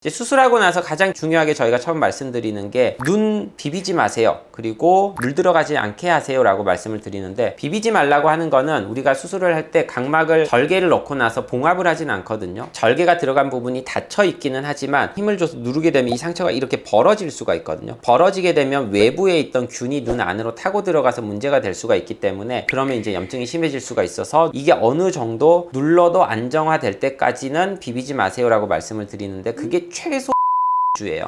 이제 수술하고 나서 가장 중요하게 저희가 처음 말씀드리는 게 눈 비비지 마세요. 그리고 물 들어가지 않게 하세요 라고 말씀을 드리는데, 비비지 말라고 하는 거는 우리가 수술을 할 때 각막을 절개를 넣고 나서 봉합을 하진 않거든요. 절개가 들어간 부분이 닫혀 있기는 하지만 힘을 줘서 누르게 되면 이 상처가 이렇게 벌어질 수가 있거든요. 벌어지게 되면 외부에 있던 균이 눈 안으로 타고 들어가서 문제가 될 수가 있기 때문에, 그러면 이제 염증이 심해질 수가 있어서 이게 어느 정도 눌러도 안정화될 때까지는 비비지 마세요 라고 말씀을 드리는데, 그게 최소 주예요.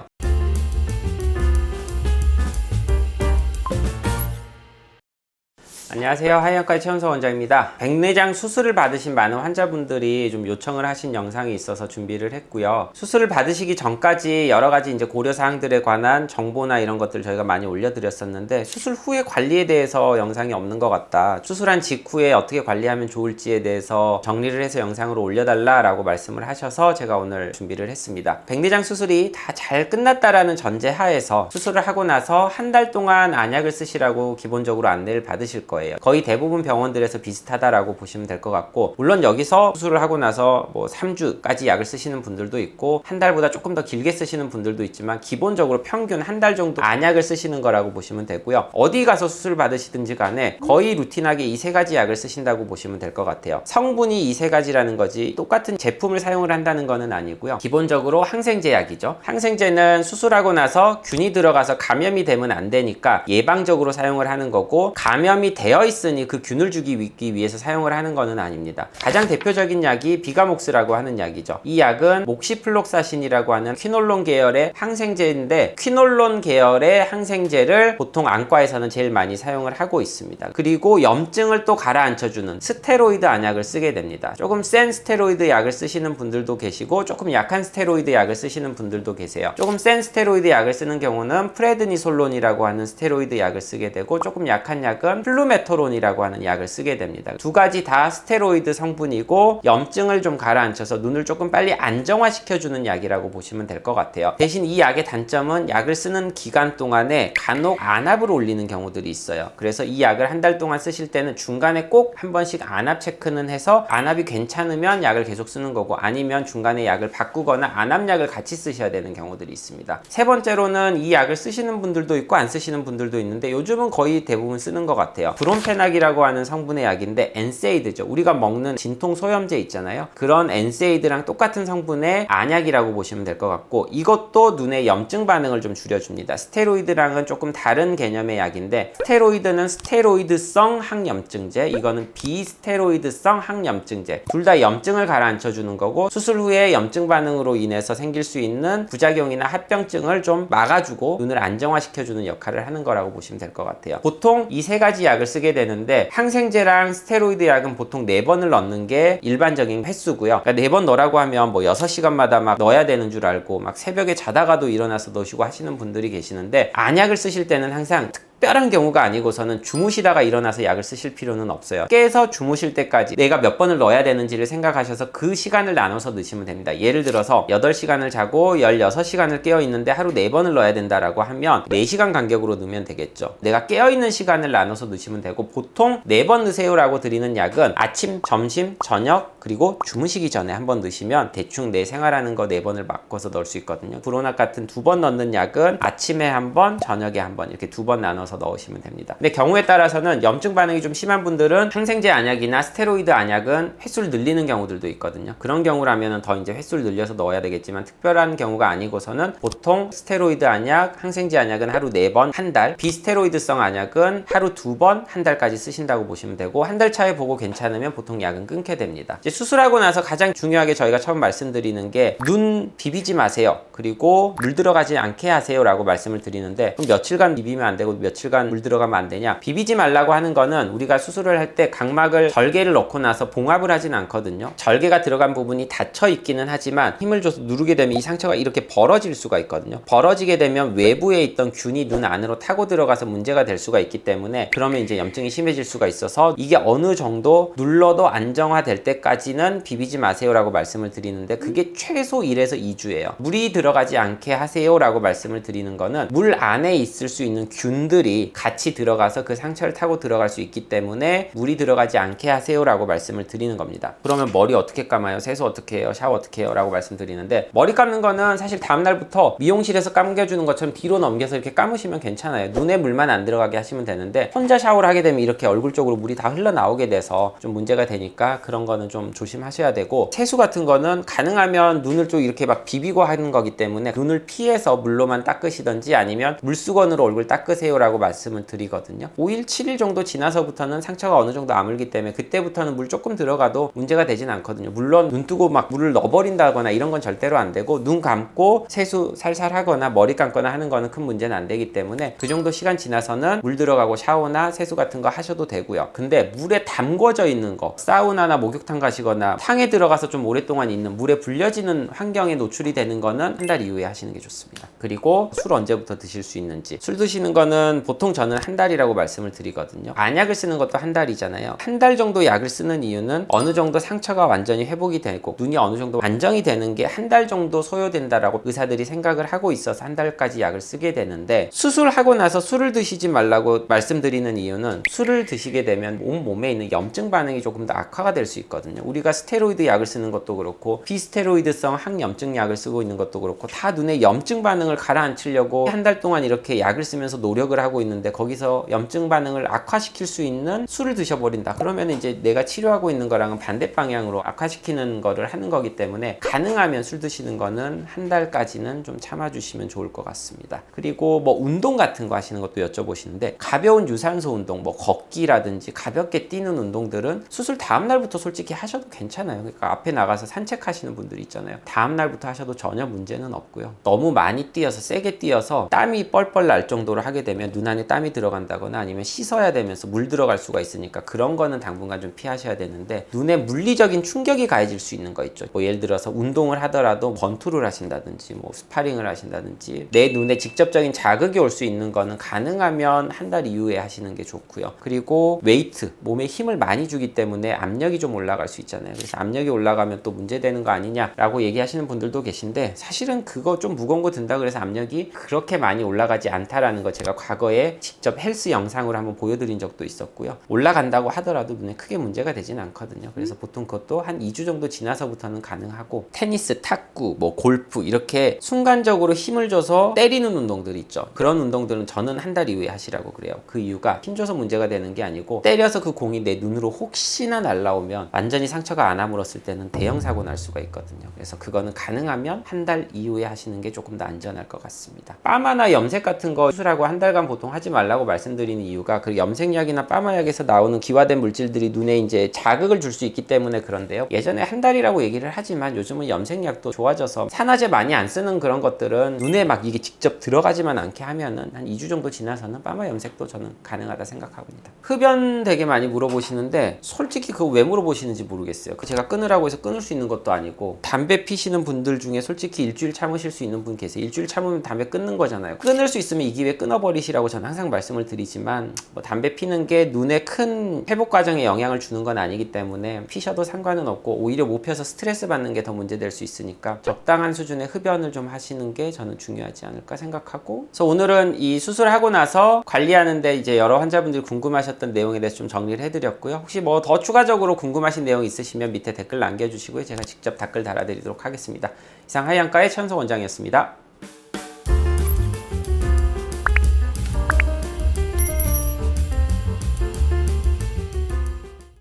안녕하세요. 하이안과의 최현석 원장입니다. 백내장 수술을 받으신 많은 환자분들이 좀 요청을 하신 영상이 있어서 준비를 했고요. 수술을 받으시기 전까지 여러 가지 이제 고려사항들에 관한 정보나 이런 것들 저희가 많이 올려드렸었는데, 수술 후의 관리에 대해서 영상이 없는 것 같다. 수술한 직후에 어떻게 관리하면 좋을지에 대해서 정리를 해서 영상으로 올려달라라고 말씀을 하셔서 제가 오늘 준비를 했습니다. 백내장 수술이 다 잘 끝났다라는 전제 하에서 수술을 하고 나서 한 달 동안 안약을 쓰시라고 기본적으로 안내를 받으실 거예요. 거의 대부분 병원들에서 비슷하다라고 보시면 될 것 같고, 물론 여기서 수술을 하고 나서 뭐 3주까지 약을 쓰시는 분들도 있고 한 달보다 조금 더 길게 쓰시는 분들도 있지만, 기본적으로 평균 한 달 정도 안약을 쓰시는 거라고 보시면 되고요. 어디 가서 수술 받으시든지 간에 거의 루틴하게 이 세 가지 약을 쓰신다고 보시면 될 것 같아요. 성분이 이 세 가지라는 거지 똑같은 제품을 사용을 한다는 거는 아니고요. 기본적으로 항생제 약이죠. 항생제는 수술하고 나서 균이 들어가서 감염이 되면 안 되니까 예방적으로 사용을 하는 거고, 감염이 되어 있으니 그 균을 죽이기 위해서 사용을 하는 거는 아닙니다. 가장 대표적인 약이 비가목스라고 하는 약이죠. 이 약은 목시플록사신이라고 하는 퀴놀론 계열의 항생제인데, 퀴놀론 계열의 항생제를 보통 안과에서는 제일 많이 사용을 하고 있습니다. 그리고 염증을 또 가라앉혀주는 스테로이드 안약을 쓰게 됩니다. 조금 센 스테로이드 약을 쓰시는 분들도 계시고 조금 약한 스테로이드 약을 쓰시는 분들도 계세요. 조금 센 스테로이드 약을 쓰는 경우는 프레드니솔론이라고 하는 스테로이드 약을 쓰게 되고, 조금 약한 약은 플루메토론이라고 하는 약을 쓰게 됩니다. 두 가지 다 스테로이드 성분이고 염증을 좀 가라앉혀서 눈을 조금 빨리 안정화시켜주는 약이라고 보시면 될 것 같아요. 대신 이 약의 단점은 약을 쓰는 기간 동안에 간혹 안압을 올리는 경우들이 있어요. 그래서 이 약을 한 달 동안 쓰실 때는 중간에 꼭 한 번씩 안압 체크는 해서, 안압이 괜찮으면 약을 계속 쓰는 거고, 아니면 중간에 약을 바꾸거나 안압약을 같이 쓰셔야 되는 경우들이 있습니다. 세 번째로는 이 약을 쓰시는 분들도 있고 안 쓰시는 분들도 있는데, 요즘은 거의 대부분 쓰는 것 같아요. 브롬페낙이라고 하는 성분의 약인데 엔세이드죠. 우리가 먹는 진통 소염제 있잖아요. 그런 엔세이드랑 똑같은 성분의 안약이라고 보시면 될 것 같고, 이것도 눈의 염증 반응을 좀 줄여줍니다. 스테로이드랑은 조금 다른 개념의 약인데, 스테로이드는 스테로이드성 항염증제, 이거는 비스테로이드성 항염증제. 둘 다 염증을 가라앉혀주는 거고, 수술 후에 염증 반응으로 인해서 생길 수 있는 부작용이나 합병증을 좀 막아주고 눈을 안정화시켜주는 역할을 하는 거라고 보시면 될 것 같아요. 보통 이 세 가지 약을 쓰게 되는데, 항생제랑 스테로이드 약은 보통 4번을 넣는 게 일반적인 횟수고요. 그러니까 4번 넣으라고 하면 뭐 6시간마다 막 넣어야 되는 줄 알고 막 새벽에 자다가도 일어나서 넣으시고 하시는 분들이 계시는데, 안약을 쓰실 때는 항상 특별한 경우가 아니고서는 주무시다가 일어나서 약을 쓰실 필요는 없어요. 깨서 주무실 때까지 내가 몇 번을 넣어야 되는지를 생각하셔서 그 시간을 나눠서 넣으시면 됩니다. 예를 들어서 8시간을 자고 16시간을 깨어 있는데 하루 4번을 넣어야 된다라고 하면 4시간 간격으로 넣으면 되겠죠. 내가 깨어 있는 시간을 나눠서 넣으시면 되고, 보통 4번 넣으세요라고 드리는 약은 아침, 점심, 저녁, 그리고 주무시기 전에 한번 넣으시면 대충 내 생활하는 거 4번을 바꿔서 넣을 수 있거든요. 브로낙 같은 2번 넣는 약은 아침에 한 번, 저녁에 한 번, 이렇게 2번 나눠서 넣으시면 됩니다. 근데 경우에 따라서는 염증 반응이 좀 심한 분들은 항생제 안약이나 스테로이드 안약은 횟수를 늘리는 경우들도 있거든요. 그런 경우라면 더 이제 횟수를 늘려서 넣어야 되겠지만, 특별한 경우가 아니고서는 보통 스테로이드 안약, 항생제 안약은 하루 4번 한 달, 비스테로이드성 안약은 하루 2번 한 달까지 쓰신다고 보시면 되고, 한 달 차에 보고 괜찮으면 보통 약은 끊게 됩니다. 이제 수술하고 나서 가장 중요하게 저희가 처음 말씀드리는 게 눈 비비지 마세요. 그리고 물 들어가지 않게 하세요 라고 말씀을 드리는데, 그럼 며칠간 비비면 안 되고 며칠간 물 들어가면 안 되냐? 비비지 말라고 하는 거는 우리가 수술을 할 때 각막을 절개를 넣고 나서 봉합을 하진 않거든요. 절개가 들어간 부분이 닫혀 있기는 하지만 힘을 줘서 누르게 되면 이 상처가 이렇게 벌어질 수가 있거든요. 벌어지게 되면 외부에 있던 균이 눈 안으로 타고 들어가서 문제가 될 수가 있기 때문에, 그러면 이제 염증이 심해질 수가 있어서 이게 어느 정도 눌러도 안정화될 때까지는 비비지 마세요 라고 말씀을 드리는데, 그게 최소 1에서 2주예요. 물이 들어가지 않게 하세요 라고 말씀을 드리는 거는, 물 안에 있을 수 있는 균들 물들이 같이 들어가서 그 상처를 타고 들어갈 수 있기 때문에 물이 들어가지 않게 하세요라고 말씀을 드리는 겁니다. 그러면 머리 어떻게 감아요? 세수 어떻게 해요? 샤워 어떻게 해요? 라고 말씀드리는데, 머리 감는 거는 사실 다음날부터 미용실에서 감겨주는 것처럼 뒤로 넘겨서 이렇게 감으시면 괜찮아요. 눈에 물만 안 들어가게 하시면 되는데, 혼자 샤워를 하게 되면 이렇게 얼굴 쪽으로 물이 다 흘러나오게 돼서 좀 문제가 되니까 그런 거는 좀 조심하셔야 되고, 세수 같은 거는 가능하면 눈을 좀 이렇게 막 비비고 하는 거기 때문에 눈을 피해서 물로만 닦으시던지 아니면 물수건으로 얼굴 닦으세요 라고 말씀을 드리거든요. 5일, 7일 정도 지나서부터는 상처가 어느 정도 아물기 때문에 그때부터는 물 조금 들어가도 문제가 되진 않거든요. 물론 눈 뜨고 막 물을 넣어버린다거나 이런 건 절대로 안 되고, 눈 감고 세수 살살 하거나 머리 감거나 하는 거는 큰 문제는 안 되기 때문에 그 정도 시간 지나서는 물 들어가고 샤워나 세수 같은 거 하셔도 되고요. 근데 물에 담궈져 있는 거, 사우나나 목욕탕 가시거나 탕에 들어가서 좀 오랫동안 있는, 물에 불려지는 환경에 노출이 되는 거는 한 달 이후에 하시는 게 좋습니다. 그리고 술 언제부터 드실 수 있는지, 술 드시는 거는 보통 저는 한 달이라고 말씀을 드리거든요. 안약을 쓰는 것도 한 달이잖아요. 한 달 정도 약을 쓰는 이유는 어느 정도 상처가 완전히 회복이 되고 눈이 어느 정도 안정이 되는 게 한 달 정도 소요된다라고 의사들이 생각을 하고 있어서 한 달까지 약을 쓰게 되는데, 수술하고 나서 술을 드시지 말라고 말씀드리는 이유는 술을 드시게 되면 몸에 있는 염증 반응이 조금 더 악화가 될 수 있거든요. 우리가 스테로이드 약을 쓰는 것도 그렇고 비스테로이드성 항염증 약을 쓰고 있는 것도 그렇고 다 눈에 염증 반응을 가라앉히려고 한 달 동안 이렇게 약을 쓰면서 노력을 하고 있는데, 거기서 염증 반응을 악화시킬 수 있는 술을 드셔버린다. 그러면 이제 내가 치료하고 있는 거랑은 반대 방향으로 악화시키는 거를 하는 거기 때문에 가능하면 술 드시는 거는 한 달까지는 좀 참아주시면 좋을 것 같습니다. 그리고 뭐 운동 같은 거 하시는 것도 여쭤보시는데, 가벼운 유산소 운동, 뭐 걷기라든지 가볍게 뛰는 운동들은 수술 다음 날부터 솔직히 하셔도 괜찮아요. 그러니까 앞에 나가서 산책하시는 분들 있잖아요. 다음 날부터 하셔도 전혀 문제는 없고요. 너무 많이 뛰어서 세게 뛰어서 땀이 뻘뻘 날 정도로 하게 되면 눈 안에 땀이 들어간다거나 아니면 씻어야 되면서 물 들어갈 수가 있으니까 그런 거는 당분간 좀 피하셔야 되는데, 눈에 물리적인 충격이 가해질 수 있는 거 있죠. 뭐 예를 들어서 운동을 하더라도 권투를 하신다든지 뭐 스파링을 하신다든지 내 눈에 직접적인 자극이 올 수 있는 거는 가능하면 한 달 이후에 하시는 게 좋고요. 그리고 웨이트, 몸에 힘을 많이 주기 때문에 압력이 좀 올라갈 수 있잖아요. 그래서 압력이 올라가면 또 문제되는 거 아니냐라고 얘기하시는 분들도 계신데, 사실은 그거 좀 무거운 거 든다 그래서 압력이 그렇게 많이 올라가지 않다라는 거 제가 과거에 직접 헬스 영상으로 한번 보여드린 적도 있었고요. 올라간다고 하더라도 눈에 크게 문제가 되진 않거든요. 그래서 보통 그것도 한 2주 정도 지나서부터는 가능하고, 테니스, 탁구, 뭐 골프 이렇게 순간적으로 힘을 줘서 때리는 운동들 있죠. 그런 운동들은 저는 한 달 이후에 하시라고 그래요. 그 이유가 힘줘서 문제가 되는 게 아니고, 때려서 그 공이 내 눈으로 혹시나 날라오면 완전히 상처가 안 아물었을 때는 대형 사고 날 수가 있거든요. 그래서 그거는 가능하면 한 달 이후에 하시는 게 조금 더 안전할 것 같습니다. 파마나 염색 같은 거 수술하고 한 달간 보통 하지 말라고 말씀드리는 이유가, 그 염색약이나 파마약에서 나오는 기화된 물질들이 눈에 이제 자극을 줄 수 있기 때문에 그런데요. 예전에 한 달이라고 얘기를 하지만 요즘은 염색약도 좋아져서 산화제 많이 안 쓰는 그런 것들은 눈에 막 이게 직접 들어가지만 않게 하면은 한 2주 정도 지나서는 파마 염색도 저는 가능하다 생각합니다. 흡연 되게 많이 물어보시는데, 솔직히 그거 왜 물어보시는지 모르겠어요. 제가 끊으라고 해서 끊을 수 있는 것도 아니고, 담배 피시는 분들 중에 솔직히 일주일 참으실 수 있는 분 계세요. 일주일 참으면 담배 끊는 거잖아요. 끊을 수 있으면 이 기회에 끊어버리시라고 저는 항상 말씀을 드리지만, 뭐 담배 피는 게 눈에 큰 회복 과정에 영향을 주는 건 아니기 때문에 피셔도 상관은 없고, 오히려 못 펴서 스트레스 받는 게 더 문제될 수 있으니까 적당한 수준의 흡연을 좀 하시는 게 저는 중요하지 않을까 생각하고, 그래서 오늘은 이 수술하고 나서 관리하는데 이제 여러 환자분들이 궁금하셨던 내용에 대해서 좀 정리를 해드렸고요. 혹시 뭐 더 추가적으로 궁금하신 내용 있으시면 밑에 댓글 남겨주시고요. 제가 직접 댓글 달아드리도록 하겠습니다. 이상 하이안과의 천석 원장이었습니다.